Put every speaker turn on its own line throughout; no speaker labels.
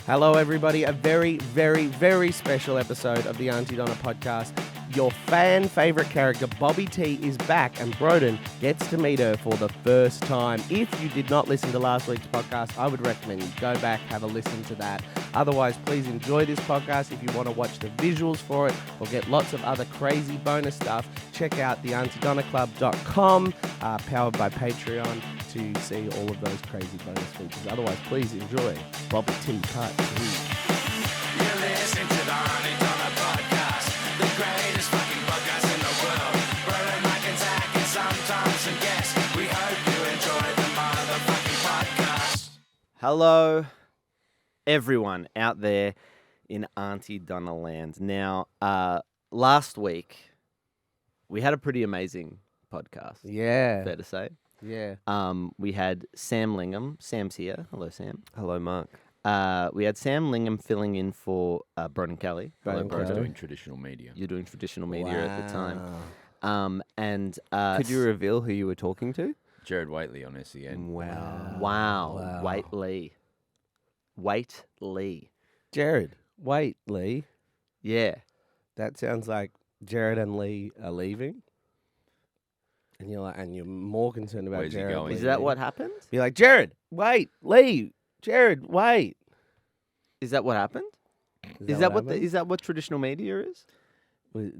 Hello, everybody. A very, very, very special episode of the Aunty Donna podcast. Your fan favorite character, Bobby T, is back, and Broden gets to meet her for the first time. If you did not listen to last week's podcast, I would recommend you go back, have a listen to that. Otherwise, please enjoy this podcast. If you want to watch the visuals for it or get lots of other crazy bonus stuff, check out the AUNTYDONNAClub.com, powered by Patreon, to see all of those crazy bonus features. Otherwise, please enjoy Bobby T Part 2.
You're listening to the Aunty Donna podcast, the greatest fucking podcast in the world. Broden, Mike, and Zach, and sometimes some guests. We hope you enjoy the motherfucking podcast.
Hello, everyone out there in Aunty Donna land. Now, last week, we had a pretty amazing podcast.
Yeah.
Fair to say.
Yeah.
We had Sam Lingham. Sam's here. Hello, Sam.
Hello, Mark.
We had Sam Lingham filling in for Broden Kelly. Hello,
Broden
Broden.
Kelly.
Doing traditional media.
You're doing traditional media at the time. And
Could you reveal who you were talking to?
Jared Waitley on SEN.
Wow. Wait Lee.
Jared, wait, Lee.
Yeah.
That sounds like Jared and Lee are leaving. And you're more concerned about
Where's he
Jared.
going?
Is that what happened?
You're like, Jared, wait, Lee. Jared, wait.
Is that what happened? Is that what traditional media is?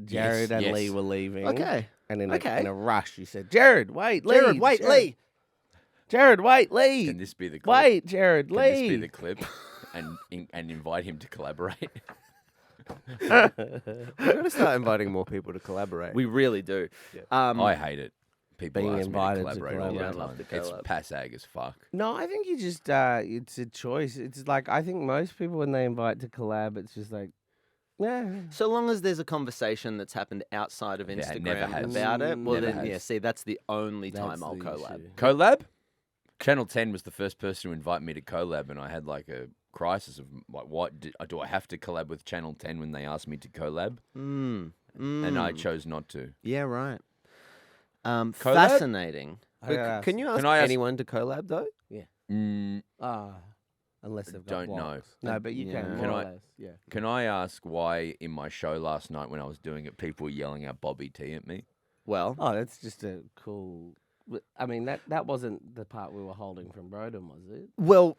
Jared and
yes.
Lee were leaving.
Okay.
And in
Okay.
a rush, you said, Jared, wait, Lee.
Jared, wait, Lee.
Jared, wait, Lee.
Can this be the clip?
Wait, Jared,
Can
Lee.
this be the clip? and invite him to collaborate.
We're going to start inviting more people to collaborate.
We really do.
I hate it. People
Being
ask
invited
me
to
to collaborate all
collaborate.
the
Yeah, I love
time.
to
It's
collab.
passag as fuck.
No, I think you just, it's a choice. It's like, I think most people, when they invite to collab, it's just like, yeah.
So long as there's a conversation that's happened outside of
Yeah, it
Instagram
never has.
about it, well
Never
then,
has.
yeah, see, that's the only
That's
time I'll
the
collab.
issue.
Collab? Channel 10 was the first person to invite me to collab, and I had like a crisis of like, what do I have to collab with Channel 10 when they asked me to collab? And I chose not to.
Yeah, right. Fascinating.
Yeah.
Can you ask
Can I ask-
anyone to collab, though?
Unless they've got
Don't know.
blocks. No, but you
Yeah.
can,
Can
more
I-
or less. Yeah.
Can I ask why in my show last night when I was doing it, people were yelling out Bobby T at me?
Well,
Oh, that's just a cool. I mean, that wasn't the part we were holding from Broden, was it?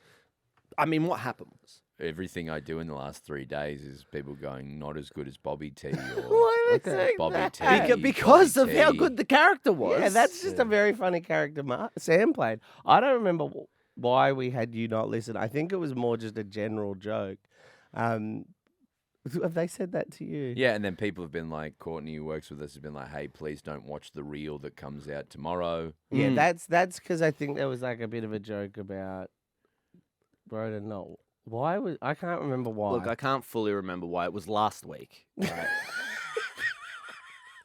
I mean, what happened was,
Everything I do in the last 3 days is people going, not as good as Bobby T or
Why am I saying
Bobby
that?
T.
because
Bobby
of how
T.
good the character was.
Yeah, that's just a very funny character Sam played. I don't remember why we had you not listen. I think it was more just a general joke. Have they said that to you?
Yeah, and then people have been like, Courtney, who works with us, has been like, hey, please don't watch the reel that comes out tomorrow.
Yeah, that's because I think there was like a bit of a joke about Broden. No, why was I can't remember why.
Look, I can't fully remember why. It was last week. Right?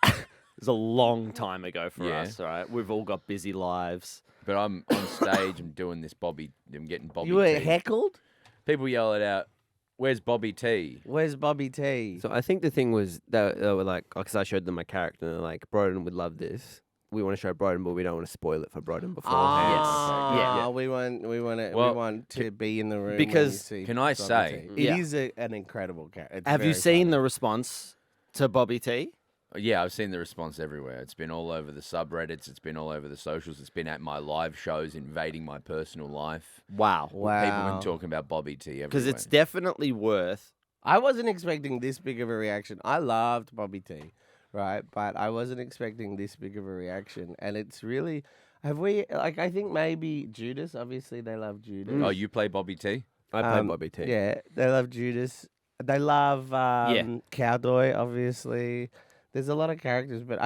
It was a long time ago for
Yeah.
us, all right? We've all got busy lives.
But I'm on stage, I'm doing this I'm getting Bobby
you were
T.
heckled.
People yell it out, where's Bobby T?
Where's Bobby T?
So I think the thing was they were like, because I showed them my character, and they're like, Broden would love this. We want to show Broden, but we don't want to spoil it for Broden beforehand.
Yeah.
We want
Well,
to be in the room
because-
when you see
can I
Bobby
say-
T.
Yeah.
It is an incredible character.
Have you seen the response to Bobby T?
Yeah, I've seen the response everywhere. It's been all over the subreddits. It's been all over the socials. It's been at my live shows, invading my personal life.
Wow.
People have
Wow.
been talking about Bobby T everywhere.
Because it's definitely worth.
I wasn't expecting this big of a reaction. I loved Bobby T, right? But I wasn't expecting this big of a reaction. And it's really, I think maybe Judas, obviously they love Judas.
Oh, you play Bobby T?
I play Bobby T.
Yeah, they love Judas. They love Cowdoy, obviously. There's a lot of characters, but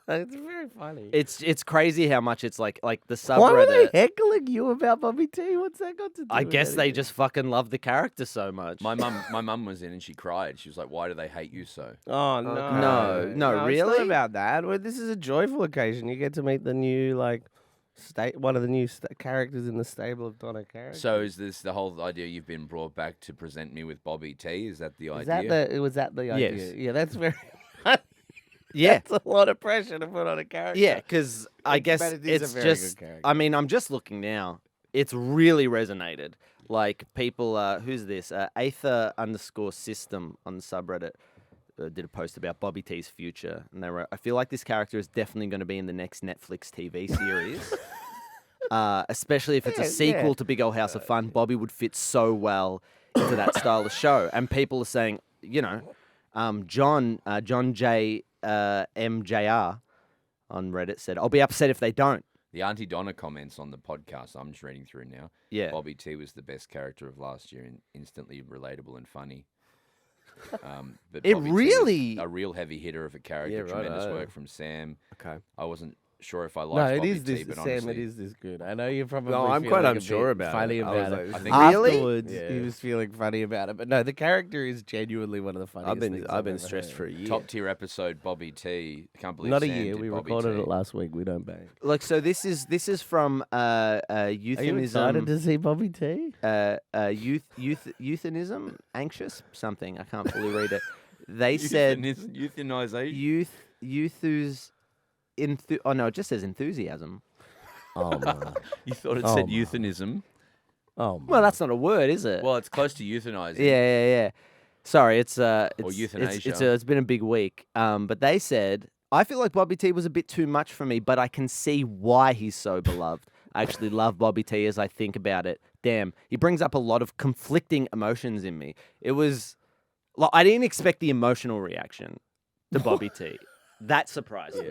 it's very funny.
It's crazy how much it's like the
Why were they
subreddit.
heckling you about Bobby T? What's that got to do
I
with
guess they
anything?
just fucking love the character so much.
My mum was in and she cried. She was like, why do they hate you so?
Oh, no.
No,
It's not
really?
about that. Well, this is a joyful occasion. You get to meet the new, one of the new characters in the stable of Donna characters.
So is this the whole idea you've been brought back to present me with Bobby T? Is that the
was
idea?
that the idea?
Yes.
Yeah, that's very
Yeah.
That's a lot of pressure to put on a character.
Yeah, because I guess
But it is a
it's
very
just.
good character.
I mean, I'm just looking now. it's really resonated. Like people, who's this? Aether_system on the subreddit did a post about Bobby T's future, and they wrote, "I feel like this character is definitely going to be in the next Netflix TV series, especially if it's a sequel to Big Ol' House of Fun. Bobby would fit so well into that style of show." And people are saying, John J MJR on Reddit said, "I'll be upset if they don't."
The Auntie Donna comments on the podcast, I'm just reading through now.
Yeah.
Bobby T was the best character of last year and instantly relatable and funny. But
It
Bobby T was
really-
a real heavy hitter of a character.
Yeah,
Tremendous
righto.
work from Sam.
Okay.
I wasn't sure if I liked
No, it
Bobby
is
T,
this,
but
Sam.
honestly,
It is this good. I know you're probably.
No, I'm
feeling
quite
a
unsure
bit
about
funny
it. I was
about
like-
it.
I think-
Really?
Afterwards,
Yeah.
he was feeling funny about it, but no, the character is genuinely one of the funniest.
I've been
things
I've been
ever
stressed
heard.
for a year.
top tier episode, Bobby T. I can't believe
Not a
Sam
year.
did
We
Bobby
recorded
T.
it last week. We don't bang.
Like, so this is from
Are you excited
euthanism.
to see Bobby T?
Euthanism, anxious, something. I can't fully read it. They said
Euthanization.
oh no, it just says enthusiasm.
Oh man.
You thought it
Oh,
said
my.
euthanism?
Oh man.
Well, that's not a word, is it?
Well, it's close to euthanizing.
Yeah. Sorry, it's
euthanasia.
it's been a big week. But they said, I feel like Bobby T was a bit too much for me, but I can see why he's so beloved. I actually love Bobby T as I think about it. Damn, he brings up a lot of conflicting emotions in me. It was like I didn't expect the emotional reaction to Bobby T. That surprised me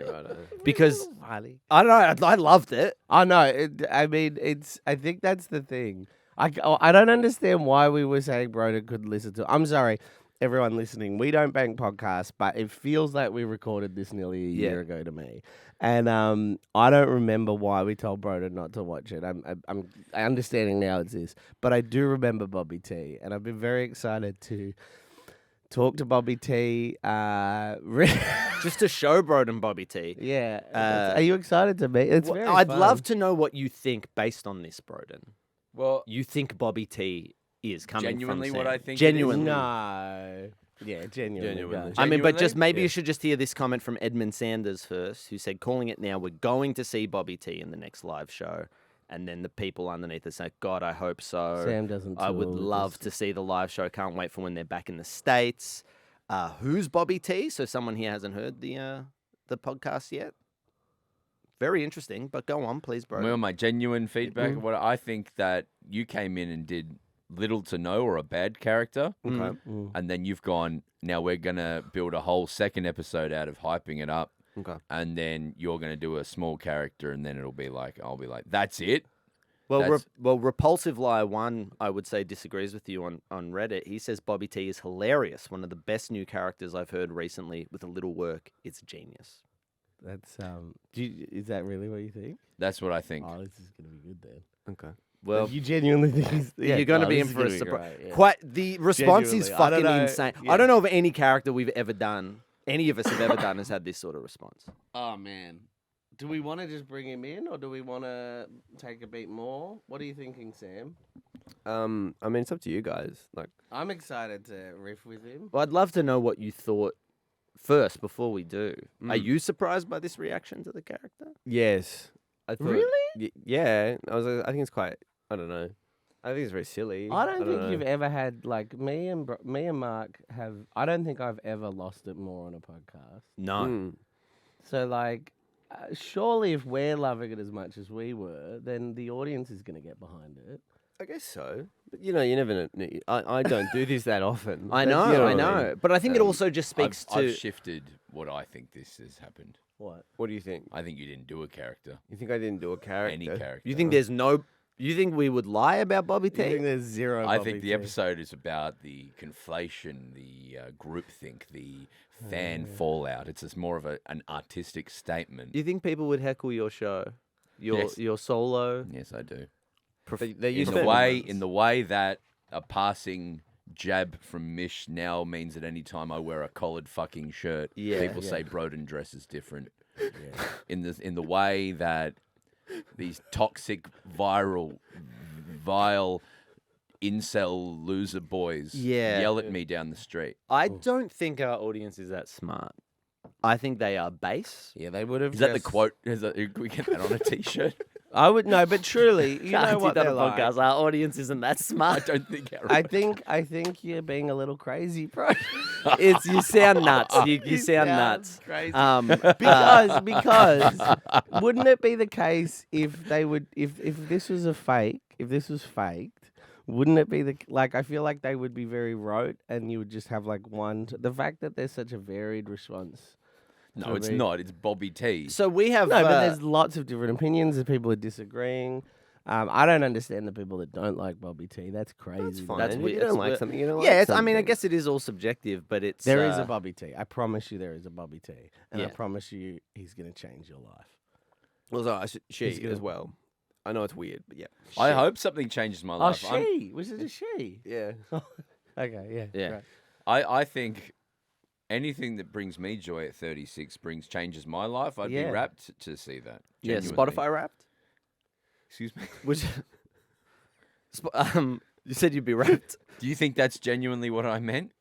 because
funny.
I don't know. I loved it.
I know. I mean, I think that's the thing. I don't understand why we were saying Broden couldn't listen to. I'm sorry, everyone listening. We don't bank podcasts, but it feels like we recorded this nearly a year ago to me, and I don't remember why we told Broden not to watch it. I'm understanding now it's this, but I do remember Bobby T, and I've been very excited to talk to Bobby T.
Just to show Broden Bobby T.
Yeah. Are you excited to meet? It's very
I'd
fun.
love to know what you think based on this, Broden.
Well,
You think Bobby T is coming
genuinely
from
what
Sam.
I think it is?
Genuinely.
No. Yeah, genuinely.
Genuinely.
go.
I mean, but just
Genuinely?
maybe
Yeah.
you should just hear this comment from Edmund Sanders first, who said, "Calling it now, we're going to see Bobby T in the next live show." And then the people underneath are saying, "God, I hope so.
Sam doesn't.
I would
talk,
love
just-
to see the live show. Can't wait for when they're back in the States." Who's Bobby T? So someone here hasn't heard the podcast yet. Very interesting, but go on, please, bro.
Well, my genuine feedback, what I think that you came in and did little to no or a bad character,
Okay.
and then you've gone, now we're going to build a whole second episode out of hyping it up,
Okay.
and then you're going to do a small character, and then I'll be like, that's it?
Well,
That's-
Repulsive Liar 1, I would say, disagrees with you on Reddit. He says Bobby T is hilarious. One of the best new characters I've heard recently. With a little work, it's genius.
That's is that really what you think?
That's what I think.
Oh, this is gonna be good then.
Okay.
Well,
Well,
you genuinely think he's,
you're going to be in
this is
for a
gonna be
surprise.
great, yeah.
Quite the response is
Genuinely. I don't
fucking
know,
insane.
yeah.
I don't know of any character we've ever done, any of us have ever done, has had this sort of response.
Oh man, do we want to just bring him in, or do we want to take a beat more? What are you thinking, Sam?
I mean, it's up to you guys. Like,
I'm excited to riff with him.
Well, I'd love to know what you thought first before we do. Are
Mm.
you surprised by this reaction to the character?
yes, I thought.
Really?
Yeah, I think it's quite. I don't know. I think it's very silly.
I don't think
know.
you've ever had like me and Mark have. I don't think I've ever lost it more on a podcast.
No.
Mm.
So like, surely if we're loving it as much as we were, then the audience is going to get behind it.
I guess so. But you never know. I don't do this that often.
I
But,
know,
you
I
what
know.
mean?
But I think it also just
I've,
speaks
I've
to.
shifted what I think this has happened.
What?
What do you think?
I think you didn't do a character.
You think I didn't do a character?
Any character.
You think there's no. You think we would lie about Bobby
You think
T?
there's zero?
I
Bobby
think the
T?
episode is about the conflation, the groupthink, the fan fallout. It's just more of an artistic statement.
Do you think people would heckle your show,
Yes.
your solo?
Yes, I do.
They
In
used
the
to
way, in the way that a passing jab from Mish now means that any time I wear a collared fucking shirt,
Yeah,
people say Broden dresses different. In the way that these toxic, vile incel loser boys
Yeah.
yell at me down the street.
I don't think our audience is that smart. I think they are base.
Yeah, they would have.
Is that the quote? Can we get that on a t-shirt?
I would no, but truly, you know
Auntie
what
Donna
they're like.
podcast. Our audience isn't that
I
smart.
don't think our
I think you're being a little crazy, bro.
It's you sound nuts. You sound nuts.
Crazy. Because wouldn't it be the case if they would if this was a fake, if this was faked, wouldn't it be like I feel like they would be very rote and you would just have like one the fact that there's such a varied response.
No, it's not. It's Bobby T.
So we have.
No, but there's lots of different opinions. There's people are disagreeing. I don't understand the people that don't like Bobby T. That's crazy.
That's fine.
That's
If
weird.
you don't
It's
like
weird.
something, you don't
yeah,
like
it's, I mean, I
something.
guess it is all subjective, but it's
There is a Bobby T. I promise you there is a Bobby T. And I
Yeah.
promise you he's going to change your life.
Also, she
gonna-
as well. I know it's weird, but yeah.
I hope something changes my
Oh,
life. I'm-
she? Was it a she?
Yeah.
Okay, yeah.
Yeah.
great.
I think anything that brings me joy at 36 changes my life. I'd
Yeah.
be rapt to see that.
Yeah,
genuinely.
Spotify Wrapped.
Excuse me.
Which, you said you'd be wrapped.
Do you think that's genuinely what I meant?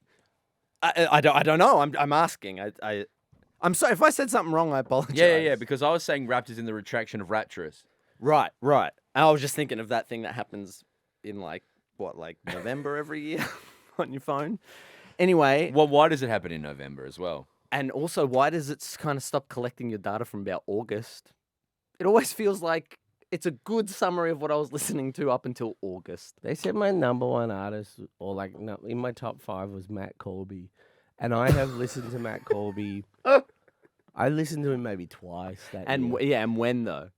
I don't know. I'm asking. I'm sorry if I said something wrong. I apologize.
Yeah. Because I was saying rapt is in the retraction of rapturous.
Right. And I was just thinking of that thing that happens in like November every year on your phone. Anyway,
Well, why does it happen in November as well?
and also, why does it kind of stop collecting your data from about August? It always feels like it's a good summary of what I was listening to up until August.
They said my number one artist, or like no, in my top 5 was Matt Colby. And I have listened to Matt Colby. I listened to him maybe twice that
And
year.
and when though?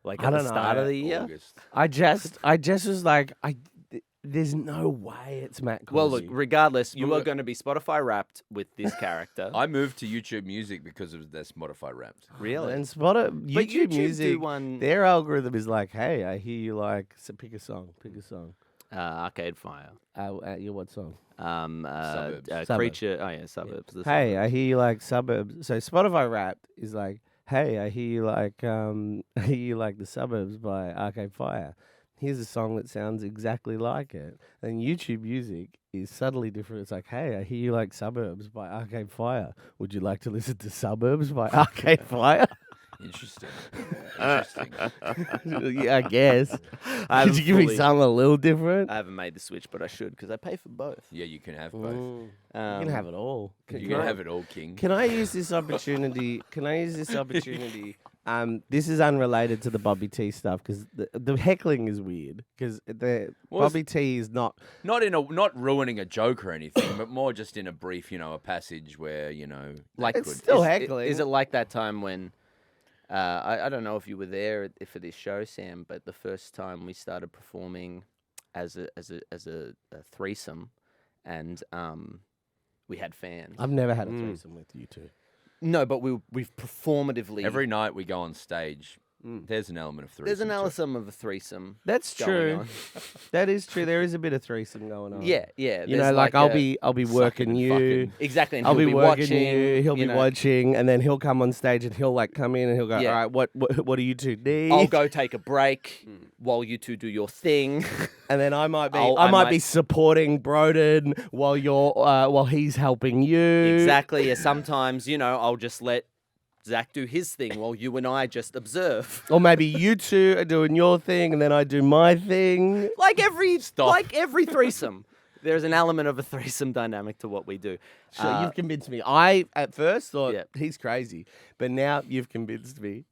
Like
I
at the
don't know.
start of the year?
August.
I just was like, there's no way it's Matt Colby.
Well, look, regardless, you
You
are
were-
going to be Spotify Wrapped with this character.
I moved to YouTube Music because of their Spotify Wrapped.
Really?
And Spotify,
But
YouTube
do
Music,
one
their algorithm is like, hey, I hear you like, so pick a song.
Arcade Fire.
What song?
Suburbs.
Suburbs.
Creature. Oh yeah, Suburbs. the
Hey, I
Suburbs.
hear you like Suburbs. So Spotify Wrapped is like, hey, I hear you like, I hear you like the Suburbs by Arcade Fire. Here's a song that sounds exactly like it. And YouTube Music is subtly different. It's like, hey, I hear you like Suburbs by Arcade Fire. Would you like to listen to Suburbs by Arcade Fire?
Interesting. Interesting.
Yeah, I guess.
I
Could you give me
fully-
something a little different?
I haven't made the switch, but I should because I pay for both.
Yeah, you can have both.
You can have it all.
You
Can
can
I-
have it all, King.
Can I use this opportunity? This is unrelated to the Bobby T stuff because the heckling is weird because the
Well,
Bobby T is not.
Not ruining a joke or anything, but more just in a brief, a passage where,
Like
It's still
is-
heckling.
Is it like that time when? I don't know if you were there for this show, Sam, but the first time we started performing as a threesome, and we had fans.
I've never had a threesome with you two.
No, but we've performatively.
every night we go on stage, there's an element of threesome.
there's an
to it.
element of a threesome.
That's
going
true.
on.
That is true. There is a bit of threesome going on.
Yeah.
You know,
there's
like
a-
I'll be
sucking
working
and
you.
fucking.
exactly. And
I'll
he'll
be working
watching.
you. He'll be
know.
watching, and then he'll come on stage and he'll like come in and he'll go,
Yeah.
"All right, what do you two need?"
I'll go take a break while you two do your thing.
And then I might be
I
might
might-
be supporting Broden while he's helping you.
Exactly. Yeah, sometimes, I'll just let Zach do his thing while you and I just observe.
Or maybe you two are doing your thing and then I do my thing.
Like every
Stop.
threesome. There's an element of a threesome dynamic to what we do.
So you've convinced me. I at first thought
Yeah.
he's crazy, but now you've convinced me.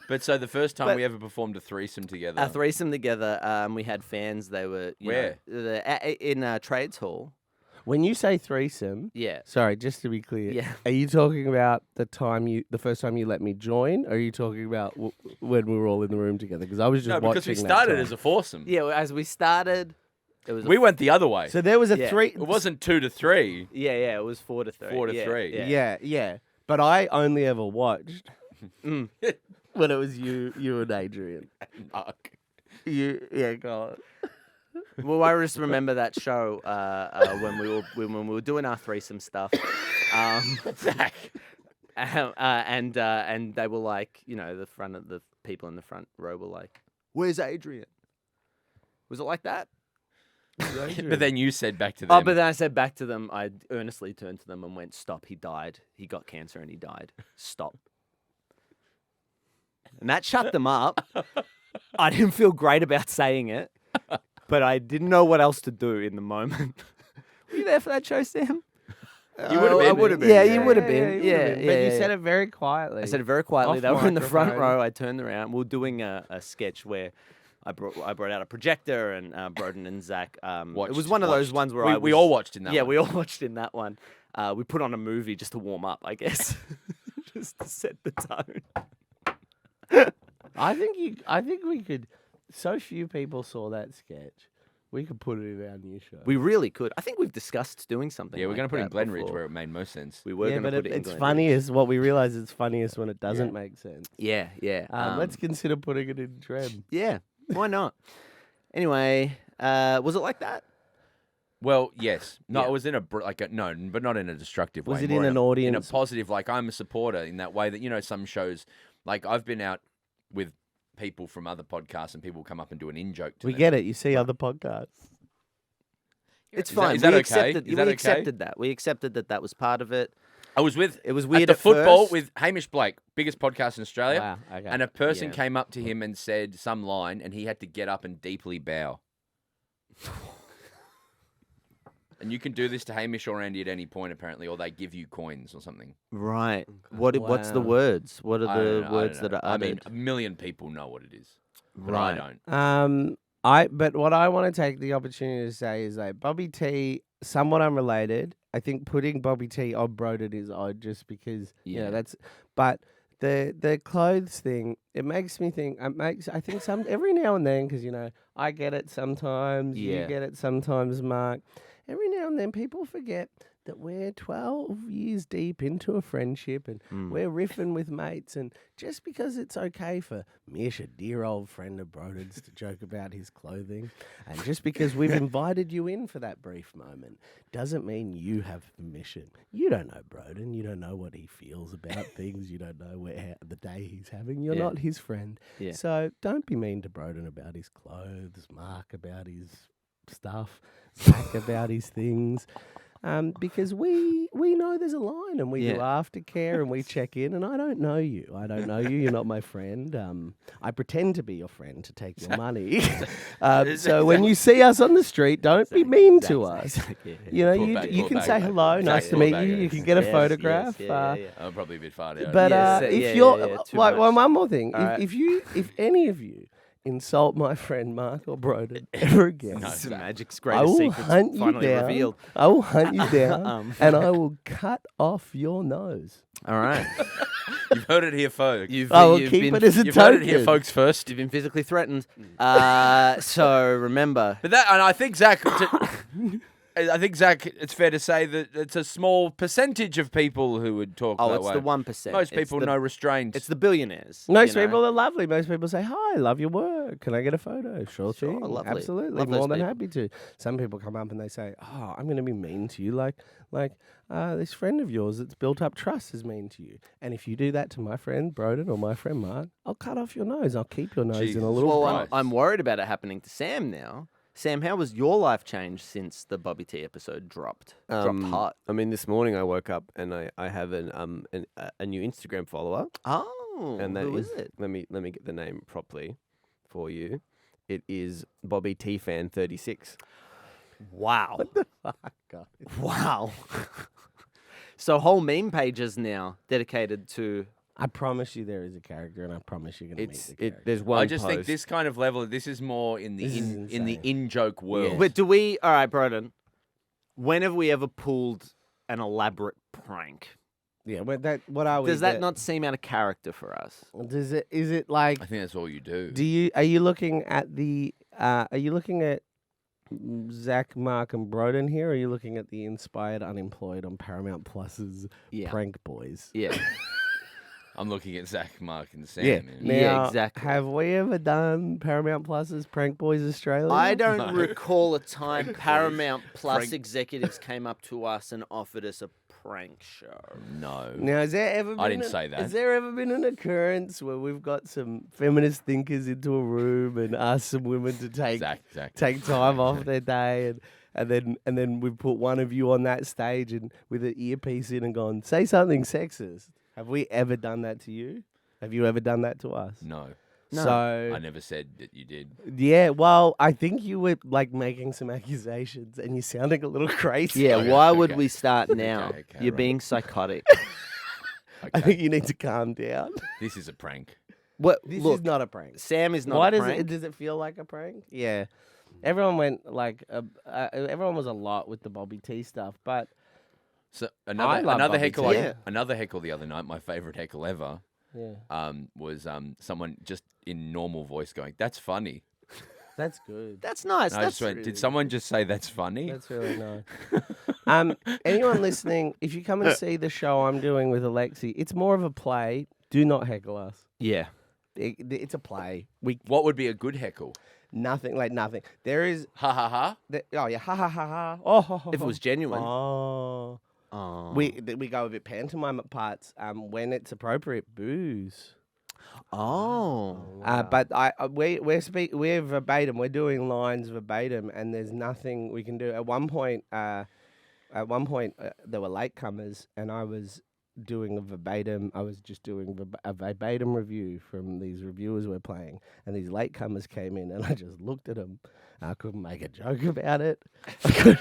But so the first time
But-
we ever performed a threesome together.
A threesome together, we had fans. They were
Where?
In Trades Hall.
When you say threesome,
Yeah.
sorry, just to be clear,
Yeah.
are you talking about the first time you let me join, or are you talking about when we were all in the room together? Because I was just
no,
watching.
because we
that
started
time.
as a foursome.
Yeah. Well, as we started, it was.
We went the other way.
So there was a
Yeah.
three.
It wasn't 2 to 3.
Yeah. It was 4 to 3.
4 to 3.
Yeah. But I only ever watched
Mm.
when it was you and Adrian.
Mark.
Go on.
Well, I just remember that show when we were doing our threesome stuff.
Zach.
And they were like, the people in the front row were like, "Where's Adrian?" Was it like that?
But then you said back to them.
Oh, but then I said back to them. I earnestly turned to them and went, "Stop! He died. He got cancer and he died. Stop." And that shut them up. I didn't feel great about saying it, but I didn't know what else to do in the moment. Were you there for that show, Sam?
You would have been.
I would have been.
Yeah,
Yeah,
you would have been.
you
Yeah,
would've been. But
yeah,
you
yeah.
said it very quietly.
I said it very quietly.
Off
They were in the front
microphone.
row. I turned around. We were doing a sketch where I brought out a projector and Broden and Zach. It was one of those ones where
we all watched in that.
Yeah,
one.
we all watched in that one. We put on a movie just to warm up, I guess, just to set the tone.
I think we could. So few people saw that sketch. We could put it in our new show.
We really could. I think we've discussed doing something.
Yeah, we're
going to
put in Glenridge where it made most sense.
we were
yeah,
going to
but
put it in
it's
Glenridge.
funniest. What we realize it's funniest when it doesn't make sense.
Yeah, yeah.
Let's consider putting it in Trem.
Yeah, why not? Anyway, was it like that?
Well, yes. No,
Yeah.
it was in no, but not in a destructive way.
Was it
more
in an
in
audience?
a positive? Like I'm a supporter in that way that some shows. Like I've been out with people from other podcasts and people come up and do an in joke to
We
them.
get it. You see other podcasts.
It's
Is that-
fine.
is that
we
okay?
accepted.
Is that
we
okay?
accepted that. We accepted that was part of it.
I was with
It was
at
weird
the
at
football
first.
with Hamish Blake, biggest podcast in Australia,
Wow. Okay.
and a person
Yeah.
came up to him and said some line, and he had to get up and deeply bow. And you can do this to Hamish or Andy at any point, apparently, or they give you coins or something.
Right. What's the
Wow.
words? What are
I don't
the
know, I
words
don't
that
know.
are
I mean,
uttered?
a million people know what it is, but
Right.
I don't.
But what I want to take the opportunity to say is that Bobby T, somewhat unrelated. I think putting Bobby T on Broden is odd, just because
Yeah.
that's. But the clothes thing, it makes me think. I think every now and then, because I get it sometimes.
Yeah.
You get it sometimes, Mark. Every now and then, people forget that we're 12 years deep into a friendship and we're riffing with mates. And just because it's okay for Mish, a dear old friend of Broden's, to joke about his clothing, and just because we've invited you in for that brief moment, doesn't mean you have permission. You don't know Broden. You don't know what he feels about things. You don't know the day he's having. You're
Yeah.
not his friend.
Yeah.
So don't be mean to Broden about his clothes, Mark about his stuff, Zach about his things. Because we know there's a line, and we do
Yeah.
aftercare, and we check in, and I don't know you. You're not my friend. I pretend to be your friend to take your money. So when you see us on the street, don't be mean to us. You
Pull back,
you
pull
can
back,
say
mate.
hello,
Zach,
nice to
pull
meet
back,
you.
yeah.
You can get a
Yes,
photograph.
yeah.
I'm probably a bit far out.
But
Yes,
if
yeah,
you're
yeah, too
like,
much.
one more thing,
All right.
if any of you insult my friend Mark or Broden ever again,
No.
Some magic's
I
greatest
will
secrets
hunt you
finally
down.
revealed.
I will hunt you down, and I will cut off your nose.
All right.
You've heard it here, folks.
I will keep it as a
You've heard it here,
token.
folks. First,
You've been physically threatened. So remember.
but and I think Zach. It's fair to say that it's a small percentage of people who would talk
Oh,
that
it's
way.
the 1%.
Most
It's
people
the-
know restraint.
It's the billionaires.
Most
you know?
people are lovely. Most people say, "Hi, love your work. Can I get a photo?" Sure thing.
lovely.
Absolutely.
Love those
More than
people.
happy to. Some people come up and they say, "Oh, I'm going to be mean to you, like this friend of yours that's built up trust is mean to you." And if you do that to my friend Broden or my friend Mark, I'll cut off your nose. I'll keep your nose in
Jesus
a little.
Well,
Christ.
I'm worried about it happening to Sam now. Sam, how was your life changed since the Bobby T episode dropped? Dropped hot.
I mean, this morning I woke up and I have a new Instagram follower,
Oh,
and that
who
is
is it?
let me get the name properly for you. It is Bobby T Fan 36.
Wow.
God.
Wow. So whole meme pages now dedicated to...
I promise you there is a character, and I promise you're going to meet the character.
There's one.
I just think
post.
this kind of level. This is more in the
This is
in the
insane.
in joke world.
But do we... All right, Broden. When have we ever pulled an elaborate prank?
Yeah, what are we?
Does that not seem out of character for us?
Is it like?
I think that's all you do.
Are you looking at Zach, Mark, and Broden here? Or are you looking at the Inspired Unemployed on Paramount Plus's
Yeah.
Prank Boys?
Yeah.
I'm looking at Zach, Mark, and Sam.
Yeah.
yeah.
Yeah,
Now,
exactly.
Have we ever done Paramount Plus's Prank Boys Australia?
I don't
No.
recall a time
Prank
Paramount Plus
Prank-
executives came up to us and offered us a prank show.
No.
Now, has there ever been
I didn't say that.
Has there ever been an occurrence where we've got some feminist thinkers into a room and asked some women to take
Zach.
take time off their day and then we've put one of you on that stage and with an earpiece in and gone, say something sexist? Have we ever done that to you? Have you ever done that to us?
No.
So
I never said that you did.
yeah, well, I think you were like making some accusations, and you're sounding a little crazy.
Yeah,
Okay,
why would
okay.
we start now?
Okay,
You're
right.
being psychotic.
I
Okay.
think you need to calm down.
This is a prank.
What?
This
Look,
is not a prank.
Sam is not
Why
a
does
prank.
it? Does it feel like a prank? Yeah. Everyone went like everyone was a lot with the Bobby T stuff, but
So
I
another
love
another
Bobby
heckle.
T.
Yeah.
Another heckle the other night. My favorite heckle ever.
yeah,
Was someone just in normal voice going, "That's funny."
that's good.
That's nice.
And I
That's
just went, "Did someone just say that's funny?"
That's really nice. Anyone listening, if you come and see the show I'm doing with Alexi, it's more of a play. Do not heckle us.
yeah.
It's a play. We
What would be a good heckle?
nothing like nothing. There is.
Ha ha ha.
Oh yeah, ha ha ha ha. Oh, ho, ho,
If it
ho.
was genuine.
Oh.
Oh.
We go a bit pantomime parts. When it's appropriate, booze.
Oh.
But we're verbatim. We're doing lines verbatim, and there's nothing we can do. At one point, there were latecomers, and I was doing a verbatim. I was just doing a verbatim review from these reviewers we're playing, and these latecomers came in, and I just looked at them. I couldn't make a joke about it. I couldn't.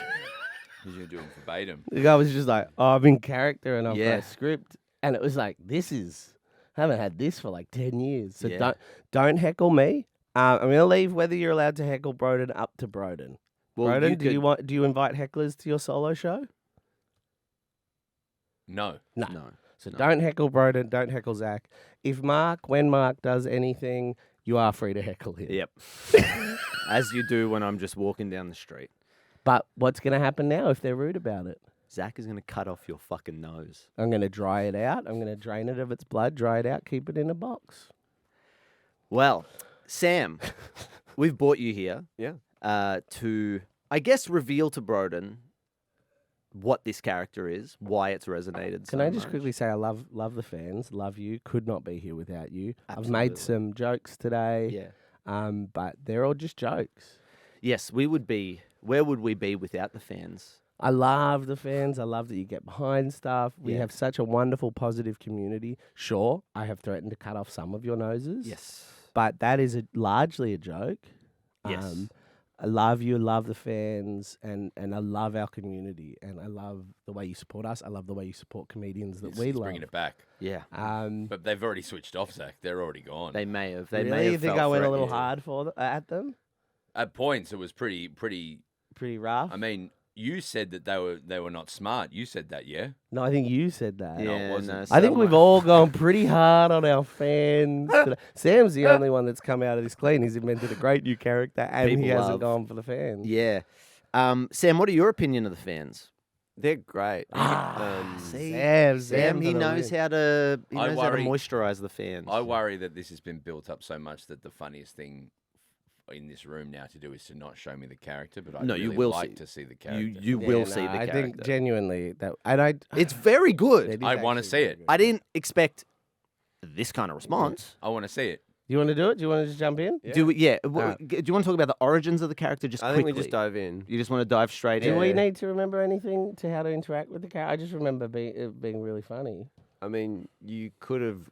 You're doing verbatim.
The guy was just like, "Oh, I'm in character and I've got
Yeah.
a script," and it was like, I haven't had this for like 10 years. So
Yeah.
don't heckle me. I'm gonna leave whether you're allowed to heckle Broden up to Broden.
Well,
Broden,
you
do you invite hecklers to your solo show?
No.
No.
No.
So
no.
don't heckle Broden. Don't heckle Zach. When Mark does anything, you are free to heckle him.
Yep. As you do when I'm just walking down the street.
But what's gonna happen now if they're rude about it?
Zach is going to cut off your fucking nose.
I'm gonna dry it out. I'm gonna drain it of its blood, dry it out, keep it in a box.
Well, Sam, we've brought you here to, I guess, reveal to Broden what this character is, why it's resonated so
Can I just
much.
quickly say I love the fans, love you. Could not be here without you. I've made
Absolutely.
some jokes today,
Yeah.
but they're all just jokes.
Yes, we would be. Where would we be without the fans?
I love the fans. I love that you get behind stuff. We
Yeah.
have such a wonderful, positive community. Sure, I have threatened to cut off some of your noses.
Yes.
But that is largely a joke.
Yes.
I love you, love the fans, and I love our community, and I love the way you support us. I love the way you support comedians that we
He's
love.
bringing it back.
Yeah.
But they've already switched off, Zach. They're already gone.
They may have. They
really?
may have
You think
felt
I went a
threatened.
little hard at them?
At points, it was pretty.
Pretty rough.
I mean, you said that they were not smart. You said that, yeah.
No, I think you said that.
No, it
Yeah,
wasn't.
I think
so
we've
much.
all gone pretty hard on our fans. today. Sam's the only one that's come out of this clean. He's invented a great new character, and he
People
hasn't
love.
gone for the fans.
Yeah. Sam, what are your opinion of the fans?
They're great.
See,
Sam
he
for the
knows
win.
how to
worry-
moisturize the fans.
I worry that this has been built up so much that the funniest thing in this room now to do is to not show me the character, but I
No,
really
you will
like
see.
to see the character.
You
Yeah,
will
no,
see the
I
character.
think genuinely that, and I.
It's very good.
it is
I wanna
actually
see
very
it.
good.
I didn't expect this kind of response.
I want to see it.
You want to do it? Do you want to just jump in?
Do we, yeah.
Alright.
Do you want to talk about the origins of the character just
I
quickly?
think we just dive in.
You just want to dive straight
Do
in?
we need to remember anything to how to interact with the character? I just remember it being really funny.
I mean, you could have,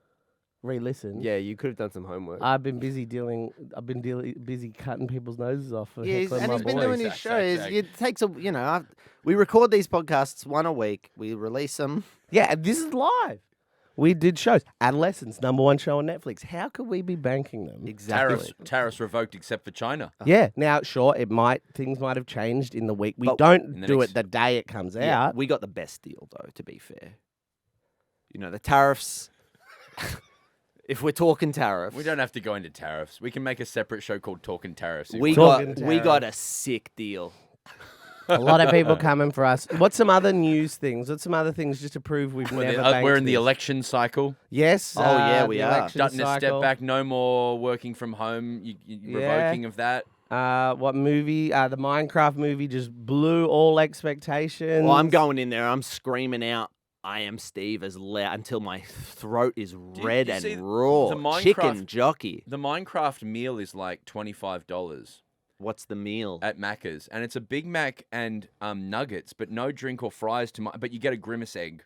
Re-listen.
you could have done some homework.
I've been busy busy cutting people's noses off for
Yeah,
heckling
and
my
he's been
boys.
doing his
Zach,
shows.
Zach.
It takes we record these podcasts one a week. We release them.
Yeah, and this is live. We did shows. Adolescents, #1 show on Netflix. How could we be banking them?
Tariffs revoked except for China.
Yeah. Now, sure, things might have changed in the week. We
But
don't
in the
do
next-
it the day it comes
Yeah,
out.
we got the best deal though. To be fair, the tariffs. If we're talking tariffs,
We don't have to go into tariffs. We can make a separate show called Talking Tariffs.
We
Talking
got we got a
tariffs.
sick deal.
A lot of people coming for us. What's some other news things? What's some other things just to prove we've never banked
we're in the
this?
election cycle.
Yes.
Oh, yeah, we
the
are.
election
Dutton a step
cycle.
back. No more working from home.
Yeah.
Revoking of that.
What movie? The Minecraft movie just blew all expectations.
Well, I'm going in there. I'm screaming out, "I am Steve" as loud until my throat is red
you
and
see
raw.
the Minecraft-
Chicken jockey.
The Minecraft meal is like $25
What's the meal?
at Macca's, and it's a Big Mac and nuggets, but no drink or fries. But you get a grimace egg.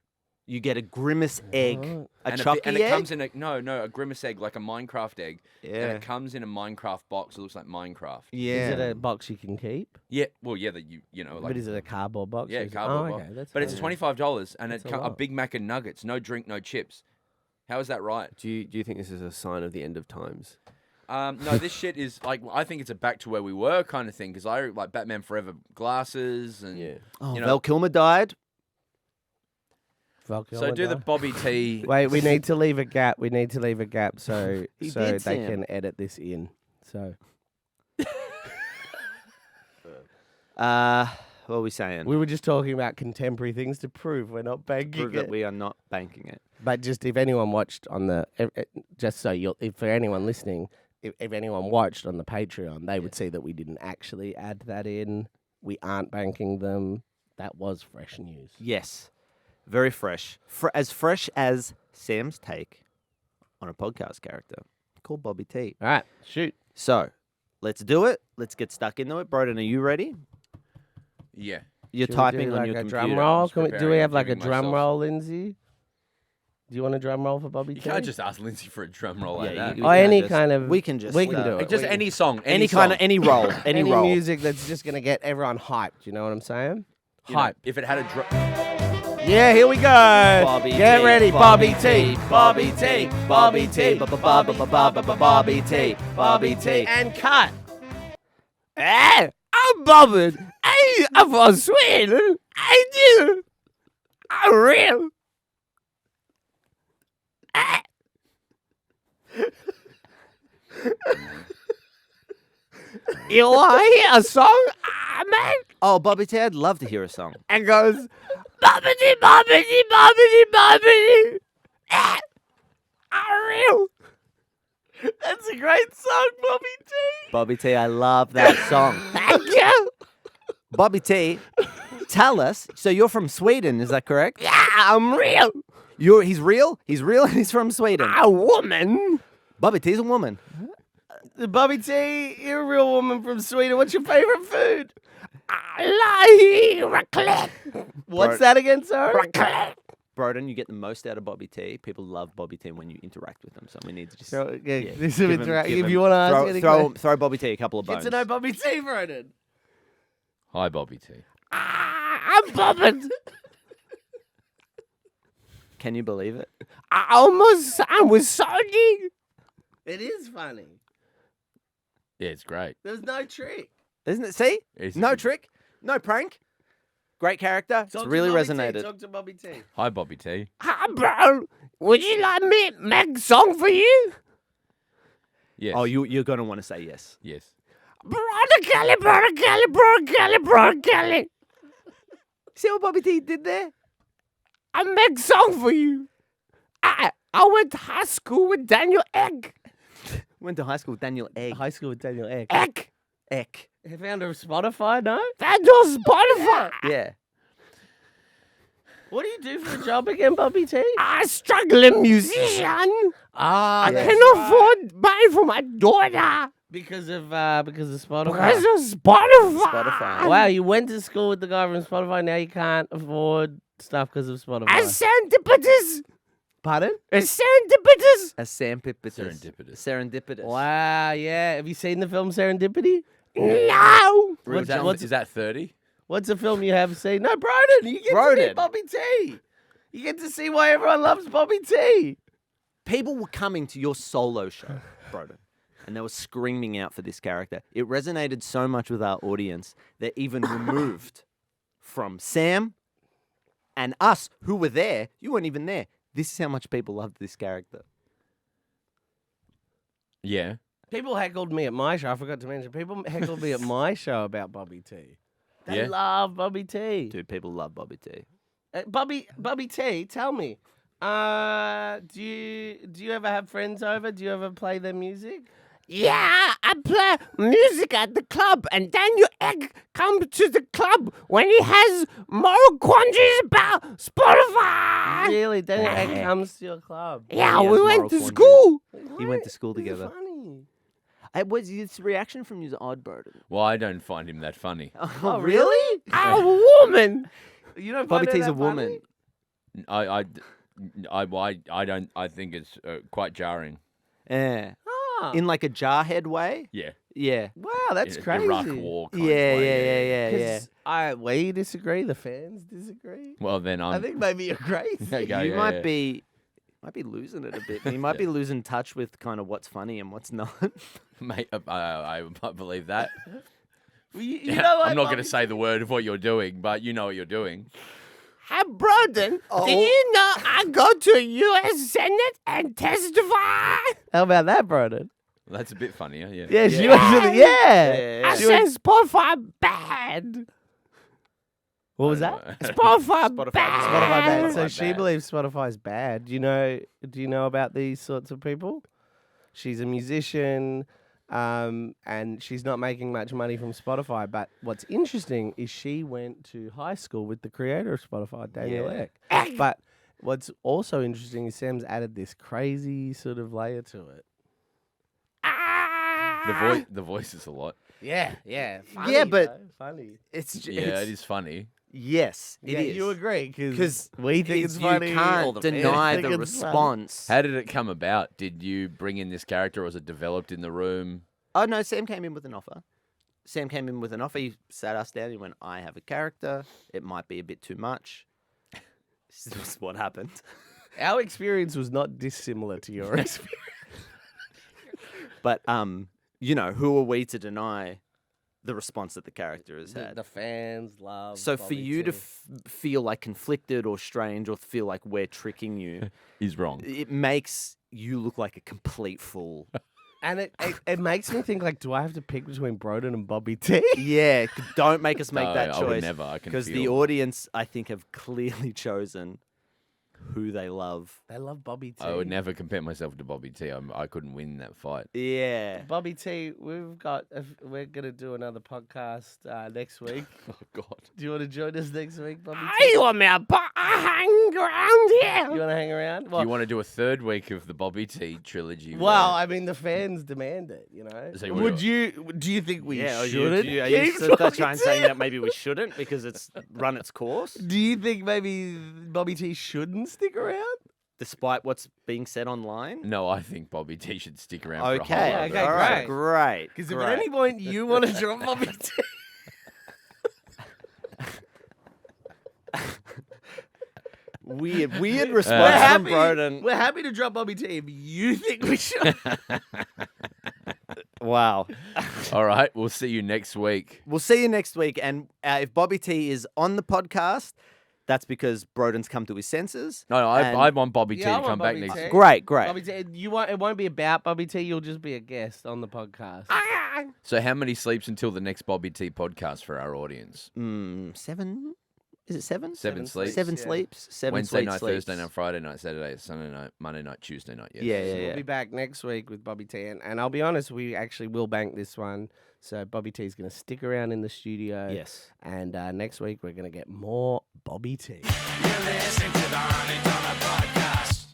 You get a grimace egg, a
and
Chucky
and
egg.
it comes in a grimace egg, like a Minecraft egg. And
Yeah.
it comes in a Minecraft box. It looks like Minecraft.
Yeah.
Is it a box you can keep?
Yeah. Well, yeah. That you know, like
But is it a cardboard box?
yeah,
or is it-
cardboard
oh,
box.
okay, that's
But it's
fine.
$25, and
That's
it
a
a
lot.
Big Mac and nuggets, no drink, no chips. How is that right?
Do you think this is a sign of the end of times?
No, this shit is like I think it's a back to where we were kind of thing because I like Batman Forever glasses and
Yeah.
Oh,
you know-
Val Kilmer died.
Val
so
Kilmer
do the
died.
Bobby T.
Wait, we need to leave a gap. We need to leave a gap so
He
so
did,
they
Sam.
can edit this in. So
What are we saying?
we were just talking about contemporary things to prove we're not banking
Prove
it.
that we are not banking it.
But just if anyone watched on the, just so you'll, if for anyone listening, if anyone watched on the Patreon, they would see that we didn't actually add that in. We aren't banking them. That was fresh news.
Yes, very fresh. As fresh as Sam's take on a podcast character called Bobby T.
All right, shoot.
So, let's do it. Let's get stuck into it. Broden, are you ready?
Yeah.
You're
Should we
typing
do
on
like
your
a
computer.
drum roll?
just
Do we
preparing,
have like a
giving
drum
myself-
roll, Lindsay? Do you want a drum roll for Bobby
You
T?
can't just ask Lindsay for a drum roll like
Yeah,
that.
you-
Oh,
we
any
just-
kind of.
we can just,
We can do it.
Just
We-
any song,
Any kind of
song.
any roll, any roll.
music that's just gonna get everyone hyped. You know what I'm saying?
You know,
Hype.
if it had a drum.
Yeah, here we go.
Bobby
Get
T,
ready,
Bobby
Bobby
T,
T, Bobby T, Bobby T,
Bobby T,
Bobby T, and cut. Hey, I'm Bobby. Hey, I'm from Sweden. I do. I'm real. You want to hear a song, man?
Oh, Bobby T, I'd love to hear a song.
And goes, Bobbity, Bobbity, Bobbity, Bobbity. I'm real. That's a great song, Bobby T.
Bobby T, I love that song.
Thank you.
Bobby T, tell us. So you're from Sweden, is that correct?
Yeah, I'm real.
He's real. He's real, and he's from Sweden.
A woman.
Bobby T's a woman.
Bobby T, you're a real woman from Sweden. What's your favorite food? I like raclette. What's that again, sir? Raclette.
Broden, you get the most out of Bobby T. People love Bobby T when you interact with them, so we need to just
So, yeah,
yeah,
this
give
is
him-
interact-
give
if
him-
you want to ask any
throw Bobby T a couple of
Get
bones.
to know Bobby T, Broden.
Hi, Bobby T.
I'm bobbing.
Can you believe it?
I was sorry. It is funny.
Yeah, it's great.
There's no trick.
Isn't it? See?
It's-
No trick, no prank. Great character. It's really resonated.
Talk to Bobby T.
Hi, Bobby T.
Hi, bro. Would you like me to make a song for you?
Yes.
Oh, you're gonna want to say yes.
Yes.
Brother Kelly, brother Kelly, brother Kelly, brother Kelly.
See what Bobby T did there?
I make a song for you. I went to high school with Daniel Egg.
Went to high school with Daniel Egg.
High school with Daniel Egg.
Egg.
He found her Spotify, no? Found her Spotify.
Yeah.
What do you do for a job again, Bobby T? I'm a struggling musician. I
yes.
can afford money for my daughter. Because of Spotify. Because of Spotify.
Spotify.
Wow, you went to school with the guy from Spotify. Now you can't afford stuff because of Spotify.
And serendipitous.
Pardon?
And serendipitous.
A
Serendipitous.
Serendipitous.
Wow, yeah. Have you seen the film Serendipity?
No.
Is that 30?
What's a film you have seen? No, Broden. You get to
Broden.
meet Bobby T. You get to see why everyone loves Bobby T.
People were coming to your solo show, Broden, and they were screaming out for this character. It resonated so much with our audience that even removed from Sam and us who were there, you weren't even there. This is how much people loved this character.
Yeah.
People heckled me at my show. I forgot to mention. People heckled me at my show about Bobby T. They
Yeah?
love Bobby T.
Dude, people love Bobby T.
Bobby T, tell me. Do you ever have friends over? Do you ever play their music?
Yeah, I play music at the club, and Daniel Egg comes to the club when he has moral quandaries about Spotify.
Really? Daniel Egg comes to your club?
Yeah,
He has
we
moral
went to
quandaries.
school.
We went to school
This is
together.
funny.
Was his reaction from you odd, Broden?
Well, I don't find him that funny.
Oh, really?
I'm a woman.
You don't
Bobby
find her
T's
that
a woman.
funny?
I don't. I think it's quite jarring.
Yeah.
Ah.
In like a jarhead way.
Yeah.
Yeah.
Wow, that's
Yeah,
crazy.
Iraq War. Kind of
Yeah,
way,
yeah.
'Cause we disagree. The fans disagree.
Well, then
I think maybe you're crazy.
Okay,
You
yeah,
might
yeah.
be losing it a bit. You might be losing touch with kind of what's funny and what's not.
Mate, I believe that.
Well, you know what,
I'm not going to
Bobby?
say the word of what you're doing, but you know what you're doing.
Hey, Broden, do you know I go to U.S. Senate and testify?
How about that, Broden?
That's a bit funnier, yeah.
Yeah, she actually. Yeah.
I
She
said
was-
Spotify bad.
What was that?
Spotify,
Spotify
bad.
Spotify bad. So
Spotify
she
bad. believes
believes Spotify's bad. Do you know about these sorts of people? She's a musician, and she's not making much money from Spotify. But what's interesting is she went to high school with the creator of Spotify, Daniel
Yeah.
Ek. But what's also interesting is Sam's added this crazy sort of layer to it.
The voice is a lot.
Yeah, yeah.
Yeah, but-
funny.
Yeah, it is funny.
Yes, it
Yeah,
is.
you agree?
'Cause
Because we think it's
you
funny.
can't
all the fans
deny
think
the
it's funny.
response.
How did it come about? Did you bring in this character, or was it developed in the room?
Oh no, Sam came in with an offer. He sat us down. He went, "I have a character. It might be a bit too much." This is what happened.
Our experience was not dissimilar to your experience.
But who are we to deny the response that the character has had?
The fans love.
So for
Bobby
you to
T.
feel like conflicted or strange or feel like we're tricking you,
He's wrong.
it makes you look like a complete fool.
And it makes me think, like, do I have to pick between Broden and Bobby T?
Yeah, don't make us make
No,
that
I would
choice.
never. I can
Because the
feel.
audience, I think, have clearly chosen who they love.
They love Bobby T.
I would never compare myself to Bobby T. I couldn't win that fight.
Yeah.
Bobby T, we're gonna do another podcast next week.
Oh God.
Do you want to join us next week, Bobby
Hey,
T?
you want me to hang around
You
here?
want to hang around?
Do you want to do a third week of the Bobby T trilogy?
Well, I mean, the fans demand it. You know.
So you
Would
wanna-
you? Do you think we
Yeah,
shouldn't?
are you
keep Bobby
trying
T?
saying that maybe we shouldn't because it's run its course,
Do you think maybe Bobby T shouldn't stick around?
despite what's being said online?
No, I think Bobby T should stick around. For a
Okay,
whole
Yeah,
other
okay,
all
episode.
right, great.
Because if at any point you want to drop Bobby T,
weird
we're
response from Broden.
We're happy to drop Bobby T if you think we should.
Wow.
All right, we'll see you next week.
We'll see you next week. And if Bobby T is on the podcast, that's because Broden's come to his senses.
No,
And-
I want Bobby T
Yeah, I
to
want
come back
Bobby
next.
T.
Great.
Bobby T, it won't be about Bobby T. You'll just be a guest on the podcast.
So, how many sleeps until the next Bobby T podcast for our audience?
7? Is it 7?
Seven sleeps.
7
yeah.
sleeps. 7
Wednesday
sweet
night,
sleeps.
Thursday night, Friday night, Saturday, Sunday night, Monday night, Tuesday night. Yes.
Yeah,
So
yeah,
we'll be back next week with Bobby T. And I'll be honest, we actually will bank this one. So Bobby T is going to stick around in the studio.
Yes.
And next week, we're going to get more Bobby T.
You're listening to the Honey Donna Podcast.